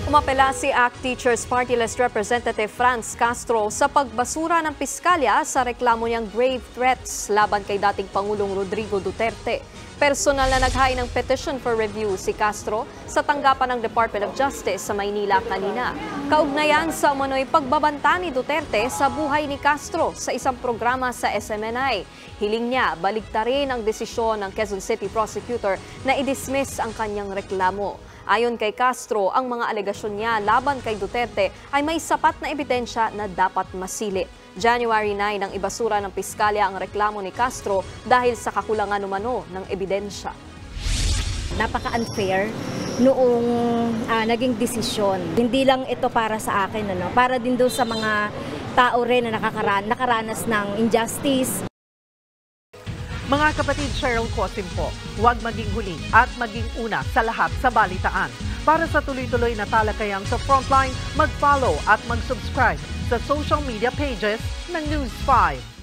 Umapela si ACT Teachers Party List Representative Franz Castro sa pagbasura ng piskalya sa reklamo niyang grave threats laban kay dating Pangulong Rodrigo Duterte. Personal na naghain ng petition for review si Castro sa tanggapan ng Department of Justice sa Maynila kanina. Kaugnayan sa umano'y pagbabanta ni Duterte sa buhay ni Castro sa isang programa sa SMNI. Hiling niya baliktarin ang desisyon ng Quezon City prosecutor na i-dismiss ang kanyang reklamo. Ayon kay Castro, ang mga alegasyon niya laban kay Duterte ay may sapat na ebidensya na dapat masilip. January 9 nang ibasura ng piskalya ang reklamo ni Castro dahil sa kakulangan umano ng ebidensya. Napaka-unfair noong naging desisyon. Hindi lang ito para sa akin, para din doon sa mga tao rin na nakaranas ng injustice. Mga kapatid, Cheryl Cosim po, huwag maging huli at maging una sa lahat sa balitaan. Para sa tuloy-tuloy na talakayang sa Frontline, mag-follow at mag-subscribe sa social media pages ng News 5.